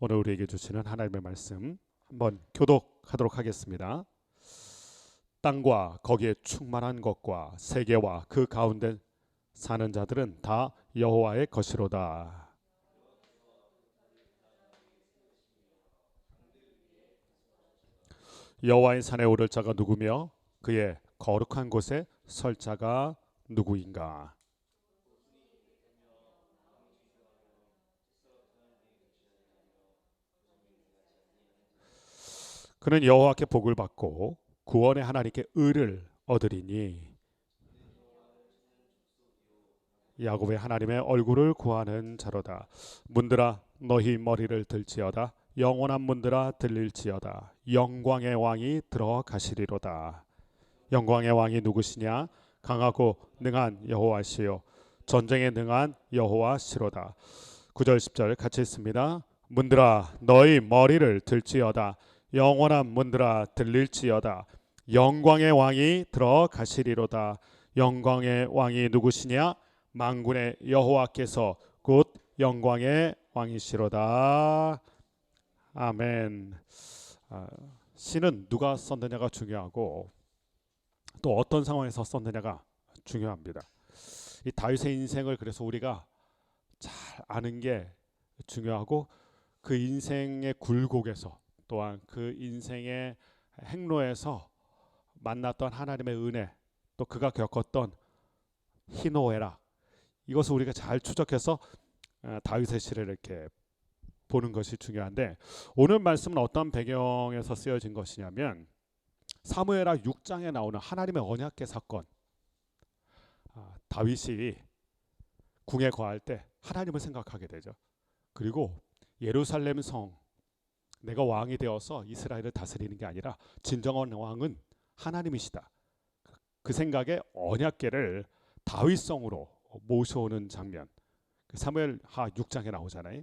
오늘 우리에게 주시는 하나님의 말씀 한번 교독하도록 하겠습니다. 땅과 거기에 충만한 것과 세계와 그 가운데 사는 자들은 다 여호와의 것이로다. 여호와의 산에 오를 자가 누구며 그의 거룩한 곳에 설 자가 누구인가? 그는 여호와께 복을 받고 구원의 하나님께 의를 얻으리니 야곱의 하나님의 얼굴을 구하는 자로다. 문들아 너희 머리를 들지어다. 영원한 문들아 들릴지어다. 영광의 왕이 들어가시리로다. 영광의 왕이 누구시냐? 강하고 능한 여호와시요 전쟁에 능한 여호와시로다. 9절 10절 같이 읽습니다. 문들아 너희 머리를 들지어다. 영원한 문들아 들릴지어다. 영광의 왕이 들어가시리로다. 영광의 왕이 누구시냐? 만군의 여호와께서 곧 영광의 왕이시로다. 아멘. 시는 누가 썼느냐가 중요하고 또 어떤 상황에서 썼느냐가 중요합니다. 이 다윗의 인생을 그래서 우리가 잘 아는 게 중요하고 그 인생의 굴곡에서 또한 그 인생의 행로에서 만났던 하나님의 은혜 또 그가 겪었던 희노애락 이것을 우리가 잘 추적해서 다윗의 시를 이렇게 보는 것이 중요한데 오늘 말씀은 어떤 배경에서 쓰여진 것이냐면 사무엘하 6장에 나오는 하나님의 언약궤 사건. 다윗이 궁에 거할 때 하나님을 생각하게 되죠. 그리고 예루살렘 성 내가 왕이 되어서 이스라엘을 다스리는 게 아니라 진정한 왕은 하나님이시다. 그 생각에 언약궤를 다윗성으로 모셔오는 장면. 사무엘하 6장에 나오잖아요.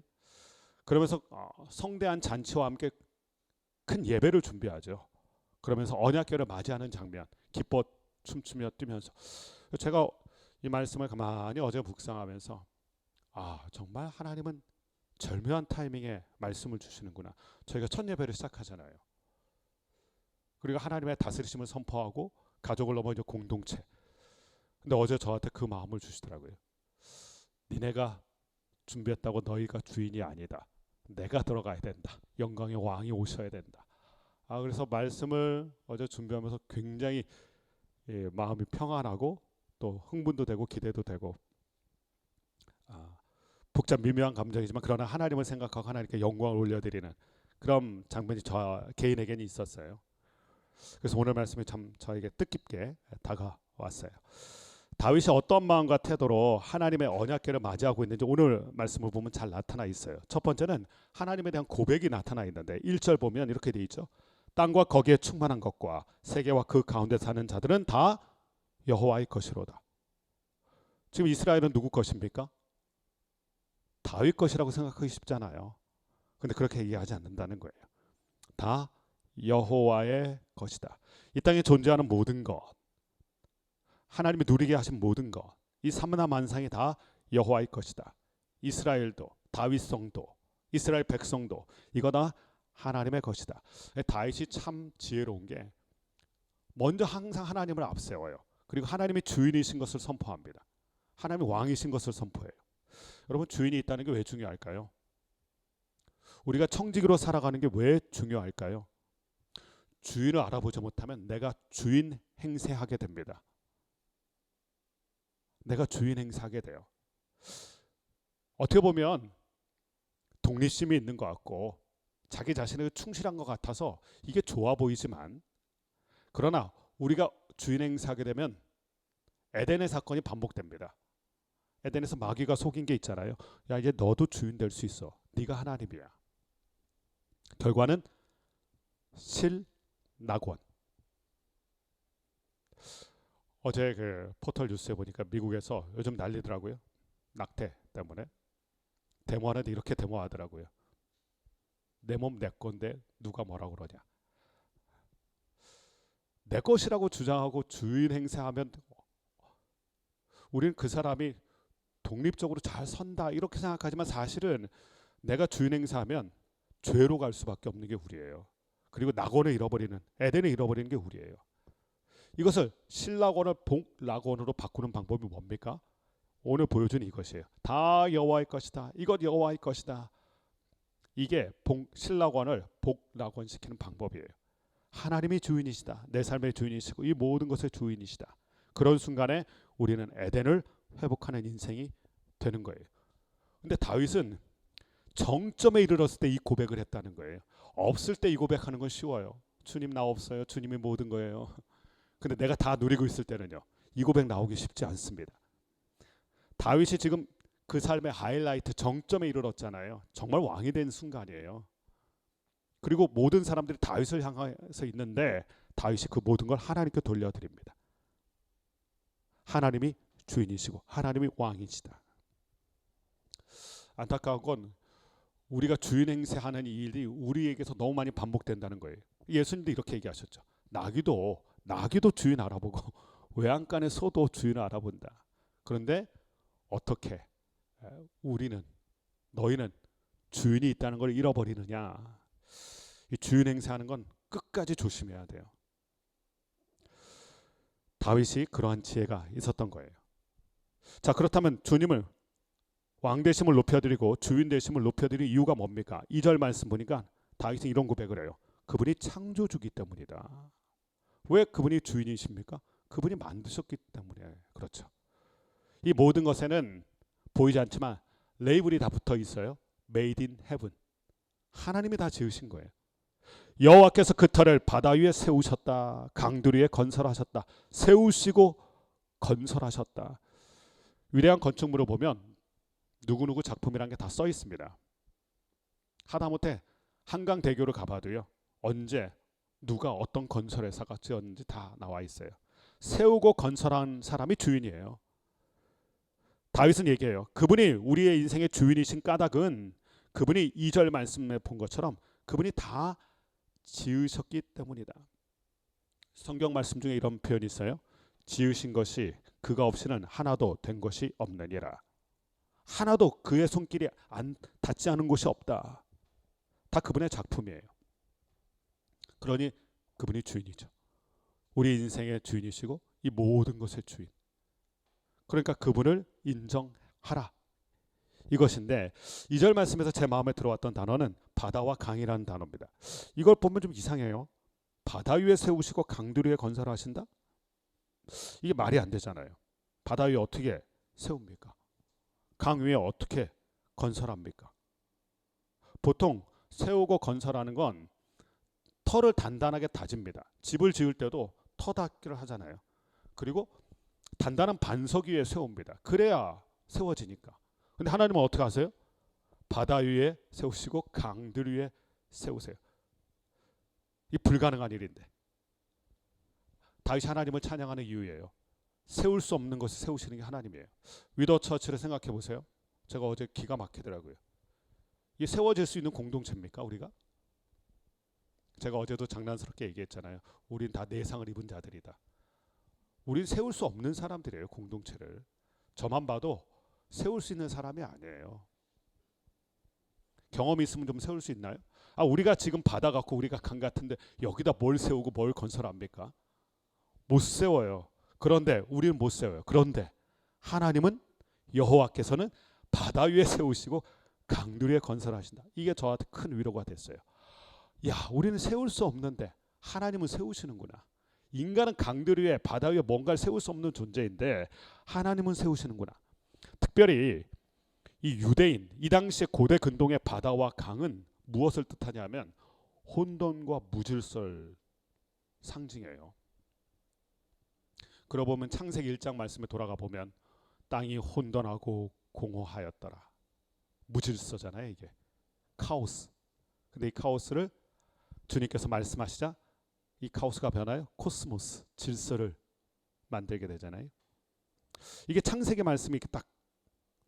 그러면서 성대한 잔치와 함께 큰 예배를 준비하죠. 그러면서 언약궤를 맞이하는 장면, 기뻐 춤추며 뛰면서 제가 이 말씀을 가만히 어제 묵상하면서 정말 하나님은 절묘한 타이밍에 말씀을 주시는구나. 저희가 첫 예배를 시작하잖아요. 그리고 하나님의 다스리심을 선포하고 가족을 넘어 이제 공동체. 근데 어제 저한테 그 마음을 주시더라고요. 니네가 준비했다고 너희가 주인이 아니다. 내가 들어가야 된다. 영광의 왕이 오셔야 된다. 그래서 말씀을 어제 준비하면서 굉장히 마음이 평안하고 또 흥분도 되고 기대도 되고 복잡 미묘한 감정이지만 그러나 하나님을 생각하고 하나님께 영광을 올려드리는 그런 장면이 저 개인에게는 있었어요. 그래서 오늘 말씀이 참 저에게 뜻깊게 다가왔어요. 다윗이 어떤 마음과 태도로 하나님의 언약궤를 맞이하고 있는지 오늘 말씀을 보면 잘 나타나 있어요. 첫 번째는 하나님에 대한 고백이 나타나 있는데 1절 보면 이렇게 돼 있죠. 땅과 거기에 충만한 것과 세계와 그 가운데 사는 자들은 다 여호와의 것이로다. 지금 이스라엘은 누구 것입니까? 다윗 것이라고 생각하기 쉽잖아요. 근데 그렇게 얘기하지 않는다는 거예요. 다 여호와의 것이다. 이 땅에 존재하는 모든 것, 하나님이 누리게 하신 모든 것, 이 삼라만상이 다 여호와의 것이다. 이스라엘도, 다윗성도, 이스라엘 백성도 이거 다 하나님의 것이다. 다윗이 참 지혜로운 게 먼저 항상 하나님을 앞세워요. 그리고 하나님이 주인이신 것을 선포합니다. 하나님이 왕이신 것을 선포해요. 여러분 주인이 있다는 게 왜 중요할까요? 우리가 청지기로 살아가는 게 왜 중요할까요? 주인을 알아보지 못하면 내가 주인 행세하게 됩니다. 내가 주인 행세하게 돼요. 어떻게 보면 독립심이 있는 것 같고 자기 자신에게 충실한 것 같아서 이게 좋아 보이지만 그러나 우리가 주인 행세하게 되면 에덴의 사건이 반복됩니다. 에덴에서 마귀가 속인 게 있잖아요. 야 이제 너도 주인 될 수 있어. 네가 하나님이야. 결과는 실낙원. 어제 그 포털 뉴스에 보니까 미국에서 요즘 난리더라고요. 낙태 때문에 데모하는데 이렇게 데모하더라고요. 내 몸 내 건데 누가 뭐라고 그러냐. 내 것이라고 주장하고 주인 행세하면 우리는 그 사람이 독립적으로 잘 선다 이렇게 생각하지만 사실은 내가 주인 행세하면 죄로 갈 수밖에 없는 게 우리예요. 그리고 낙원을 잃어버리는, 에덴을 잃어버리는 게 우리예요. 이것을 신락원을 복락원으로 바꾸는 방법이 뭡니까? 오늘 보여준 이것이에요. 다 여호와의 것이다. 이것 여호와의 것이다. 이게 신락원을 복락원 시키는 방법이에요. 하나님이 주인이시다. 내 삶의 주인이시고 이 모든 것의 주인이시다. 그런 순간에 우리는 에덴을 회복하는 인생이 되는 거예요. 근데 다윗은 정점에 이르렀을 때 이 고백을 했다는 거예요. 없을 때 이 고백하는 건 쉬워요. 주님 나 없어요. 주님이 모든 거예요. 근데 내가 다 누리고 있을 때는요. 이 고백 나오기 쉽지 않습니다. 다윗이 지금 그 삶의 하이라이트 정점에 이르렀잖아요. 정말 왕이 된 순간이에요. 그리고 모든 사람들이 다윗을 향해서 있는데 다윗이 그 모든 걸 하나님께 돌려드립니다. 하나님이 주인이시고 하나님이 왕이시다. 안타까운 건 우리가 주인 행세하는 이 일이 우리에게서 너무 많이 반복된다는 거예요. 예수님도 이렇게 얘기하셨죠. 나귀도 주인 알아보고 외양간에 소도 주인 알아본다. 그런데 어떻게 너희는 주인이 있다는 걸 잃어버리느냐. 이 주인 행세하는 건 끝까지 조심해야 돼요. 다윗이 그러한 지혜가 있었던 거예요. 자, 그렇다면 주님을 왕 되심을 높여드리고 주인 되심을 높여드리는 이유가 뭡니까? 2절 말씀 보니까 다윗은 이런 고백을 해요. 그분이 창조주기 때문이다. 왜 그분이 주인이십니까? 그분이 만드셨기 때문에 그렇죠. 이 모든 것에는 보이지 않지만 레이블이 다 붙어 있어요. Made in heaven. 하나님이 다 지으신 거예요. 여호와께서 그 터를 바다 위에 세우셨다. 강들 위에 건설하셨다. 세우시고 건설하셨다. 위대한 건축물을 보면 누구누구 작품이란 게 다 써 있습니다. 하다못해 한강대교를 가봐도요. 언제 누가 어떤 건설회사가 지었는지 다 나와 있어요. 세우고 건설한 사람이 주인이에요. 다윗은 얘기해요. 그분이 우리의 인생의 주인이신 까닭은 그분이 2절 말씀에 본 것처럼 그분이 다 지으셨기 때문이다. 성경 말씀 중에 이런 표현이 있어요. 지으신 것이 그가 없이는 하나도 된 것이 없느니라. 하나도 그의 손길이 닿지 않은 곳이 없다. 다 그분의 작품이에요. 그러니 그분이 주인이죠. 우리 인생의 주인이시고 이 모든 것의 주인. 그러니까 그분을 인정하라. 이것인데 2절 말씀에서 제 마음에 들어왔던 단어는 바다와 강이라는 단어입니다. 이걸 보면 좀 이상해요. 바다 위에 세우시고 강들 위에 건설하신다? 이게 말이 안 되잖아요. 바다 위에 어떻게 세웁니까? 강 위에 어떻게 건설합니까? 보통 세우고 건설하는 건 터를 단단하게 다집니다. 집을 지을 때도 터 닫기를 하잖아요. 그리고 단단한 반석 위에 세웁니다. 그래야 세워지니까. 근데 하나님은 어떻게 하세요? 바다 위에 세우시고 강들 위에 세우세요. 이 불가능한 일인데. 다윗이 하나님을 찬양하는 이유예요. 세울 수 없는 것을 세우시는 게 하나님이에요. 위더 처치를 생각해 보세요. 제가 어제 기가 막히더라고요. 이게 세워질 수 있는 공동체입니까 우리가? 제가 어제도 장난스럽게 얘기했잖아요. 우린 다 내상을 입은 자들이다. 우린 세울 수 없는 사람들이에요. 공동체를. 저만 봐도 세울 수 있는 사람이 아니에요. 경험이 있으면 좀 세울 수 있나요? 우리가 지금 바다 같고 우리가 강 같은데 여기다 뭘 세우고 뭘 건설합니까? 못 세워요. 그런데 우리는 못 세워요. 그런데 하나님은 여호와께서는 바다 위에 세우시고 강들 위에 건설하신다. 이게 저한테 큰 위로가 됐어요. 야, 우리는 세울 수 없는데 하나님은 세우시는구나. 인간은 강들 위에 바다 위에 뭔가를 세울 수 없는 존재인데 하나님은 세우시는구나. 특별히 이 유대인, 이 당시의 고대 근동의 바다와 강은 무엇을 뜻하냐면 혼돈과 무질서를 상징해요. 그러고 보면 창세기 1장 말씀에 돌아가 보면 땅이 혼돈하고 공허하였더라. 무질서잖아요 이게. 카오스. 근데 이 카오스를 주님께서 말씀하시자 이 카오스가 변하여 코스모스, 질서를 만들게 되잖아요. 이게 창세기 말씀이 딱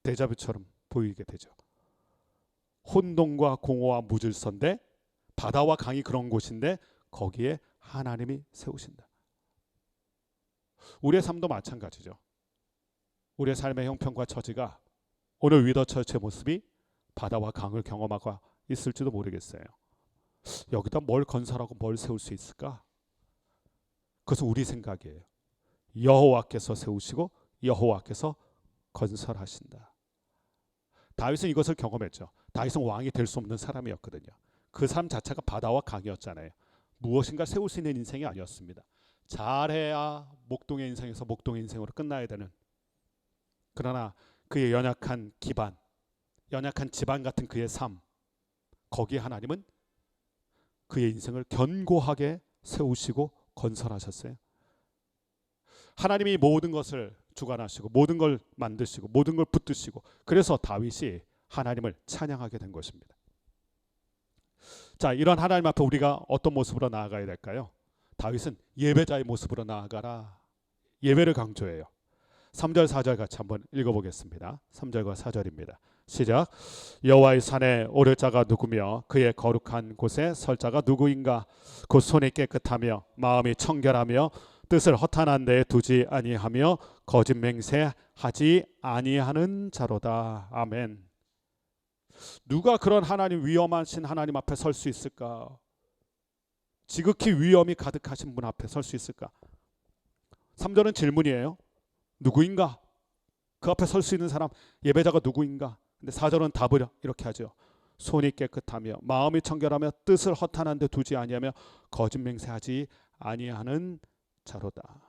데자뷰처럼 보이게 되죠. 혼돈과 공허와 무질서인데 바다와 강이 그런 곳인데 거기에 하나님이 세우신다. 우리의 삶도 마찬가지죠. 우리의 삶의 형편과 처지가 오늘 위더 처치의 모습이 바다와 강을 경험하고 있을지도 모르겠어요. 여기다 뭘 건설하고 뭘 세울 수 있을까? 그것은 우리 생각이에요. 여호와께서 세우시고 여호와께서 건설하신다. 다윗은 이것을 경험했죠. 다윗은 왕이 될 수 없는 사람이었거든요. 그 사람 자체가 바다와 강이었잖아요. 무엇인가 세울 수 있는 인생이 아니었습니다. 잘해야 목동의 인생에서 목동의 인생으로 끝나야 되는, 그러나 그의 연약한 기반, 연약한 집안 같은 그의 삶, 거기에 하나님은 그의 인생을 견고하게 세우시고 건설하셨어요. 하나님이 모든 것을 주관하시고 모든 걸 만드시고 모든 걸 붙드시고, 그래서 다윗이 하나님을 찬양하게 된 것입니다. 자, 이런 하나님 앞에 우리가 어떤 모습으로 나아가야 될까요? 다윗은 예배자의 모습으로 나아가라, 예배를 강조해요. 3절 4절 같이 한번 읽어보겠습니다. 3절과 4절입니다. 시작. 여호와의 산에 오를 자가 누구며 그의 거룩한 곳에 설 자가 누구인가? 곧 손이 깨끗하며 마음이 청결하며 뜻을 허탄한 데에 두지 아니하며 거짓 맹세하지 아니하는 자로다. 아멘. 누가 그런 하나님, 위험하신 하나님 앞에 설 수 있을까? 지극히 위험이 가득하신 분 앞에 설 수 있을까? 3절은 질문이에요. 누구인가? 그 앞에 설 수 있는 사람, 예배자가 누구인가? 근데 4절은 답을 이렇게 하죠. 손이 깨끗하며 마음이 청결하며 뜻을 허탄한 데 두지 아니하며 거짓 맹세하지 아니하는 자로다.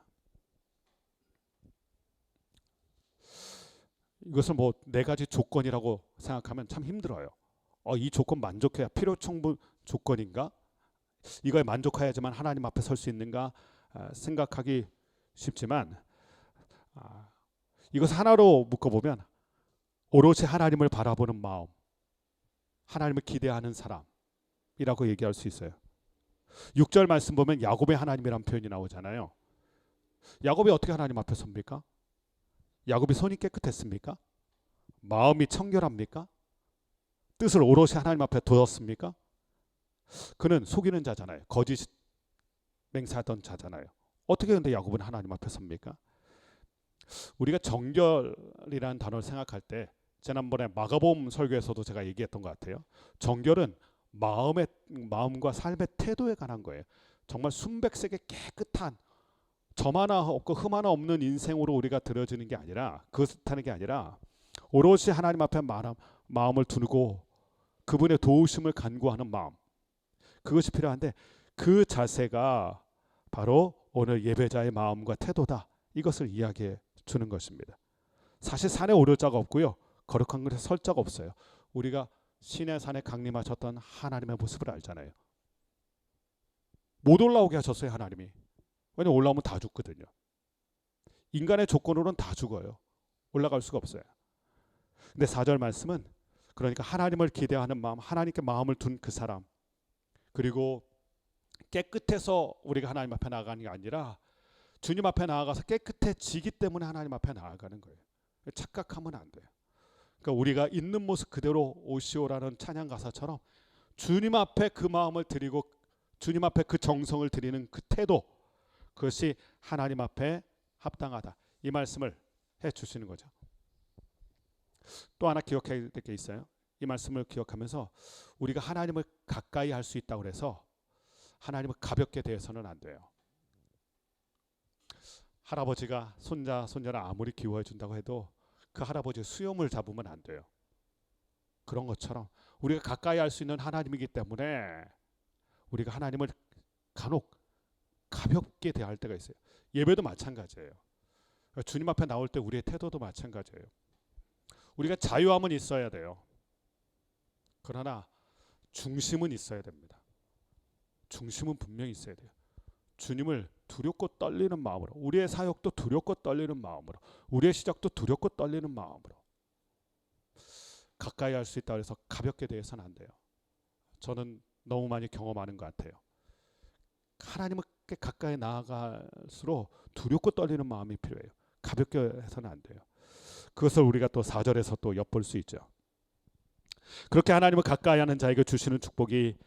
이것을 뭐 네 가지 조건이라고 생각하면 참 힘들어요. 이 조건 만족해야 필요 충분 조건인가? 이거에 만족해야지만 하나님 앞에 설 수 있는가 생각하기 쉽지만, 이것을 하나로 묶어보면 오롯이 하나님을 바라보는 마음, 하나님을 기대하는 사람이라고 얘기할 수 있어요. 6절 말씀 보면 야곱의 하나님이라는 표현이 나오잖아요. 야곱이 어떻게 하나님 앞에 섭니까? 야곱이 손이 깨끗했습니까? 마음이 청결합니까? 뜻을 오롯이 하나님 앞에 두었습니까? 그는 속이는 자잖아요. 거짓 맹세하던 자잖아요. 어떻게 근데 야곱은 하나님 앞에 섭니까? 우리가 정결이라는 단어를 생각할 때, 지난번에 마가복음 설교에서도 제가 얘기했던 것 같아요. 정결은 마음과 삶의 태도에 관한 거예요. 정말 순백색의 깨끗한, 점 하나 없고 흠 하나 없는 인생으로 우리가 들어지는 게 아니라, 그것을 타는 게 아니라 오롯이 하나님 앞에 마음을 두고 그분의 도우심을 간구하는 마음, 그것이 필요한데, 그 자세가 바로 오늘 예배자의 마음과 태도다, 이것을 이야기해 주는 것입니다. 사실 산에 오를 자가 없고요, 거룩한 곳에 설 자가 없어요. 우리가 시내 산에 강림하셨던 하나님의 모습을 알잖아요. 못 올라오게 하셨어요, 하나님이. 왜냐면 올라오면 다 죽거든요. 인간의 조건으로는 다 죽어요. 올라갈 수가 없어요. 근데 4절 말씀은, 그러니까 하나님을 기대하는 마음, 하나님께 마음을 둔 그 사람, 그리고 깨끗해서 우리가 하나님 앞에 나아가는 게 아니라 주님 앞에 나아가서 깨끗해지기 때문에 하나님 앞에 나아가는 거예요. 착각하면 안 돼요. 그러니까 우리가 있는 모습 그대로 오시오라는 찬양 가사처럼 주님 앞에 그 마음을 드리고 주님 앞에 그 정성을 드리는 그 태도, 그것이 하나님 앞에 합당하다, 이 말씀을 해 주시는 거죠. 또 하나 기억해야 될 게 있어요. 이 말씀을 기억하면서 우리가 하나님을 가까이 할 수 있다고 해서 하나님을 가볍게 대해서는 안 돼요. 할아버지가 손자를 아무리 기워해 준다고 해도 그 할아버지의 수염을 잡으면 안 돼요. 그런 것처럼 우리가 가까이 할 수 있는 하나님이기 때문에 우리가 하나님을 간혹 가볍게 대할 때가 있어요. 예배도 마찬가지예요. 주님 앞에 나올 때 우리의 태도도 마찬가지예요. 우리가 자유함은 있어야 돼요. 그러나 중심은 있어야 됩니다. 중심은 분명히 있어야 돼요. 주님을 두렵고 떨리는 마음으로, 우리의 사역도 두렵고 떨리는 마음으로, 우리의 시작도 두렵고 떨리는 마음으로 가까이 할 수 있다고 해서 가볍게 대해서는 안 돼요. 저는 너무 많이 경험하는 것 같아요. 하나님께 가까이 나아갈수록 두렵고 떨리는 마음이 필요해요. 가볍게 해서는 안 돼요. 그것을 우리가 또 4절에서 또 엿볼 수 있죠. 그렇게 하나님을 가까이 하는 자에게 주시는 축복이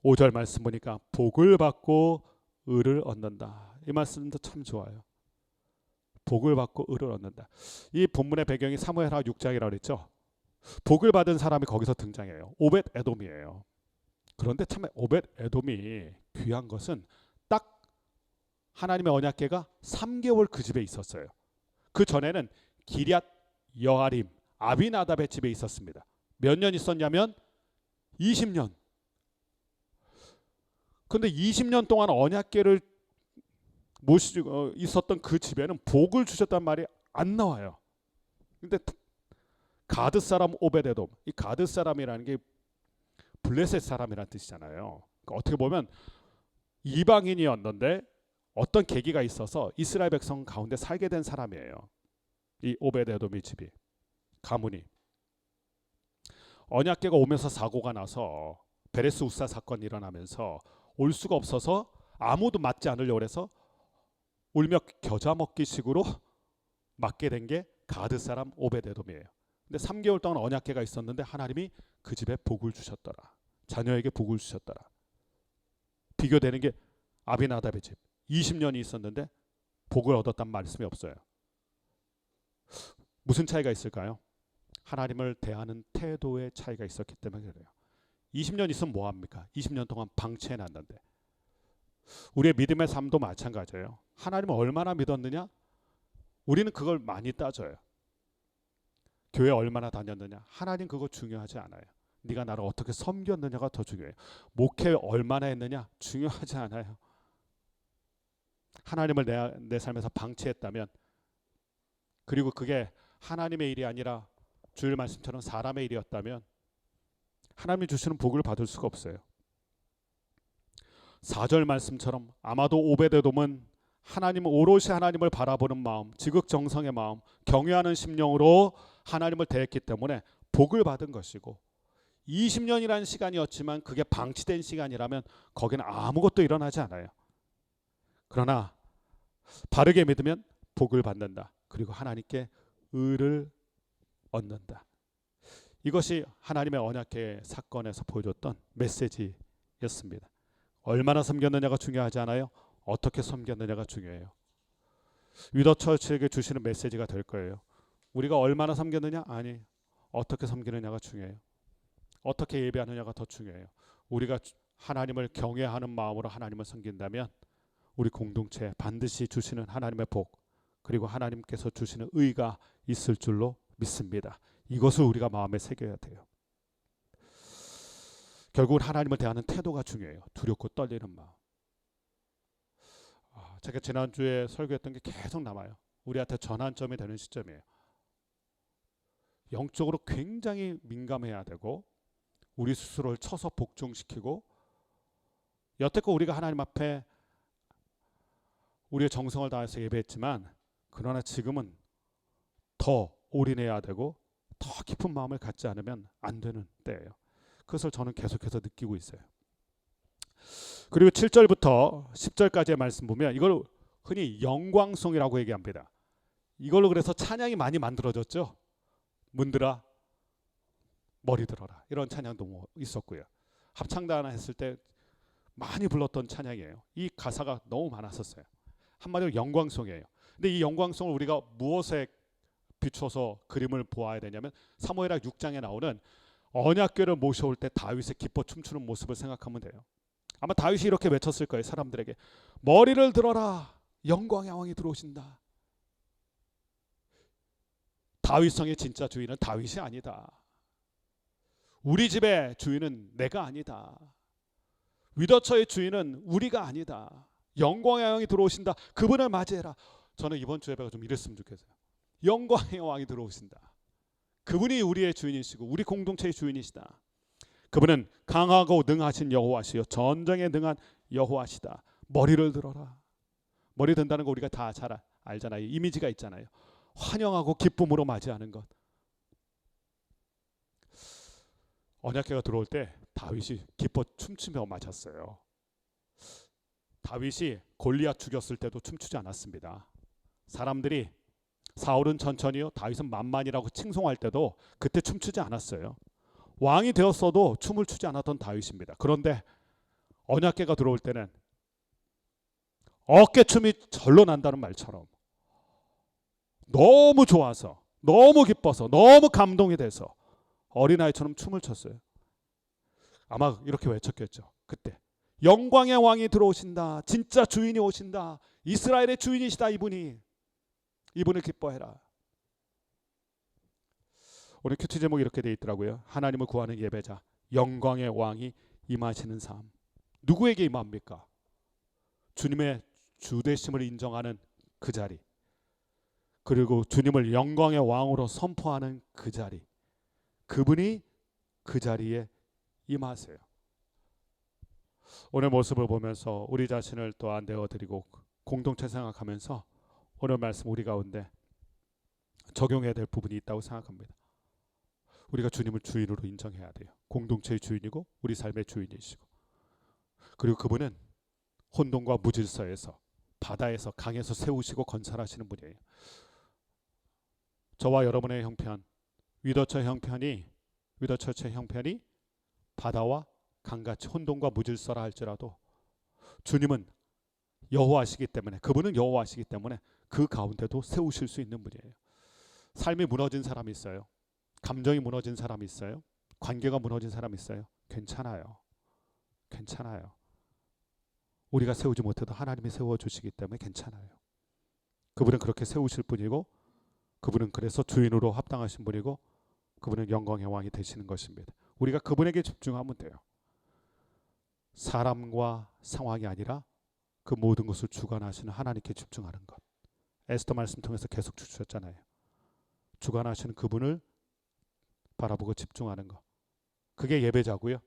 5절 말씀 보니까 복을 받고 의를 얻는다. 이 말씀도 참 좋아요. 복을 받고 의를 얻는다. 이 본문의 배경이 사무엘하 6장이라고 그랬죠. 복을 받은 사람이 거기서 등장해요. 오벳 에돔이에요. 그런데 참 오벳 에돔이 귀한 것은 딱 하나님의 언약궤가 3개월 그 집에 있었어요. 그 전에는 기럇 여아림 아비나답의 집에 있었습니다. 몇 년 있었냐면 20년. 근데 20년 동안 언약궤를 모시고 있었던 그 집에는 복을 주셨단 말이 안 나와요. 근데 가드 사람 오벳에돔, 이 가드 사람이라는 게 블레셋 사람이라는 뜻이잖아요. 그러니까 어떻게 보면 이방인이었는데 어떤 계기가 있어서 이스라엘 백성 가운데 살게 된 사람이에요. 이 오벳에돔의 집이, 가문이. 언약궤가 오면서 사고가 나서 베레스 우사 사건이 일어나면서 올 수가 없어서 아무도 맞지 않으려고 해서 울며 겨자 먹기 식으로 맞게 된 게 가드 사람 오벳에돔이에요. 근데 3개월 동안 언약궤가 있었는데 하나님이 그 집에 복을 주셨더라. 자녀에게 복을 주셨더라. 비교되는 게 아비나답의 집. 20년이 있었는데 복을 얻었단 말씀이 없어요. 무슨 차이가 있을까요? 하나님을 대하는 태도의 차이가 있었기 때문에 그래요. 20년 있으면 뭐합니까? 20년 동안 방치해놨는데. 우리의 믿음의 삶도 마찬가지예요. 하나님을 얼마나 믿었느냐? 우리는 그걸 많이 따져요. 교회 얼마나 다녔느냐? 하나님 그거 중요하지 않아요. 네가 나를 어떻게 섬겼느냐가 더 중요해요. 목회 얼마나 했느냐? 중요하지 않아요. 하나님을 내 삶에서 방치했다면, 그리고 그게 하나님의 일이 아니라 주일 말씀처럼 사람의 일이었다면 하나님이 주시는 복을 받을 수가 없어요. 4절 말씀처럼 아마도 오벳에돔은 오롯이 하나님을 바라보는 마음, 지극정성의 마음, 경외하는 심령으로 하나님을 대했기 때문에 복을 받은 것이고, 20년이라는 시간이었지만 그게 방치된 시간이라면 거기는 아무것도 일어나지 않아요. 그러나 바르게 믿으면 복을 받는다. 그리고 하나님께 의를 얻는다. 이것이 하나님의 언약궤 사건에서 보여줬던 메시지였습니다. 얼마나 섬겼느냐가 중요하지 않아요. 어떻게 섬겼느냐가 중요해요. 위더처치에게 주시는 메시지가 될 거예요. 우리가 얼마나 섬겼느냐? 아니, 어떻게 섬기느냐가 중요해요. 어떻게 예배하느냐가 더 중요해요. 우리가 하나님을 경외하는 마음으로 하나님을 섬긴다면 우리 공동체에 반드시 주시는 하나님의 복, 그리고 하나님께서 주시는 의가 있을 줄로 믿습니다. 이것을 우리가 마음에 새겨야 돼요. 결국은 하나님을 대하는 태도가 중요해요. 두렵고 떨리는 마음. 제가 지난주에 설교했던 게 계속 남아요. 우리한테 전환점이 되는 시점이에요. 영적으로 굉장히 민감해야 되고, 우리 스스로를 쳐서 복종시키고, 여태껏 우리가 하나님 앞에 우리의 정성을 다해서 예배했지만, 그러나 지금은 더 올인해야 되고 더 깊은 마음을 갖지 않으면 안 되는 때예요. 그것을 저는 계속해서 느끼고 있어요. 그리고 7절부터 10절까지의 말씀 보면 이걸 흔히 영광송이라고 얘기합니다. 이걸로 그래서 찬양이 많이 만들어졌죠. 문들아 머리 들어라, 이런 찬양도 있었고요. 합창단 했을 때 많이 불렀던 찬양이에요. 이 가사가 너무 많았었어요. 한마디로 영광송이에요. 근데 이 영광송을 우리가 무엇에 비춰서 그림을 보아야 되냐면 사무엘하 6장에 나오는 언약궤를 모셔올 때 다윗의 기뻐 춤추는 모습을 생각하면 돼요. 아마 다윗이 이렇게 외쳤을 거예요. 사람들에게 머리를 들어라, 영광의 왕이 들어오신다. 다윗성의 진짜 주인은 다윗이 아니다. 우리 집의 주인은 내가 아니다. 위더처의 주인은 우리가 아니다. 영광의 왕이 들어오신다. 그분을 맞이해라. 저는 이번 주 예배가 좀 이랬으면 좋겠어요. 영광의 왕이 들어오신다. 그분이 우리의 주인이시고 우리 공동체의 주인이시다. 그분은 강하고 능하신 여호와시요 전쟁에 능한 여호와시다. 머리를 들어라. 머리 든다는 거 우리가 다 잘 알잖아요. 이미지가 있잖아요. 환영하고 기쁨으로 맞이하는 것. 언약궤가 들어올 때 다윗이 기뻐 춤추며 맞았어요. 다윗이 골리앗 죽였을 때도 춤추지 않았습니다. 사람들이 사울은 천천히요, 다윗은 만만이라고 칭송할 때도 그때 춤추지 않았어요. 왕이 되었어도 춤을 추지 않았던 다윗입니다. 그런데 언약궤가 들어올 때는 어깨춤이 절로 난다는 말처럼 너무 좋아서, 너무 기뻐서, 너무 감동이 돼서 어린아이처럼 춤을 췄어요. 아마 이렇게 외쳤겠죠. 그때 영광의 왕이 들어오신다. 진짜 주인이 오신다. 이스라엘의 주인이시다. 이분을 기뻐해라. 오늘 큐티 제목이 이렇게 되어 있더라고요. 하나님을 구하는 예배자, 영광의 왕이 임하시는 삶. 누구에게 임합니까? 주님의 주되심을 인정하는 그 자리, 그리고 주님을 영광의 왕으로 선포하는 그 자리, 그분이 그 자리에 임하세요. 오늘 모습을 보면서 우리 자신을 또한 내어드리고 공동체 생각하면서 오늘 말씀 우리 가운데 적용해야 될 부분이 있다고 생각합니다. 우리가 주님을 주인으로 인정해야 돼요. 공동체의 주인이고 우리 삶의 주인이시고, 그리고 그분은 혼돈과 무질서에서, 바다에서, 강에서 세우시고 건설하시는 분이에요. 저와 여러분의 형편, 위더처의 형편이 바다와 강같이 혼돈과 무질서라 할지라도 주님은 여호와시기 때문에, 그분은 여호와시기 때문에 그 가운데도 세우실 수 있는 분이에요. 삶이 무너진 사람이 있어요. 감정이 무너진 사람이 있어요. 관계가 무너진 사람이 있어요. 괜찮아요. 우리가 세우지 못해도 하나님이 세워주시기 때문에 괜찮아요. 그분은 그렇게 세우실 분이고, 그분은 그래서 주인으로 합당하신 분이고, 그분은 영광의 왕이 되시는 것입니다. 우리가 그분에게 집중하면 돼요. 사람과 상황이 아니라 그 모든 것을 주관하시는 하나님께 집중하는 것. 에스더 말씀 통해서 계속 주셨잖아요. 주관하시는 그분을 바라보고 집중하는 것. 그게 예배자고요.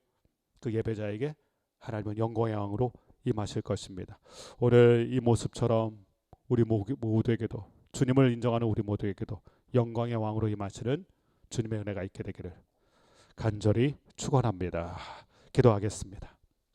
그 예배자에게 하나님은 영광의 왕으로 임하실 것입니다. 오늘 이 모습처럼 우리 모두에게도, 주님을 인정하는 우리 모두에게도 영광의 왕으로 임하시는 주님의 은혜가 있게 되기를 간절히 축원합니다. 기도하겠습니다.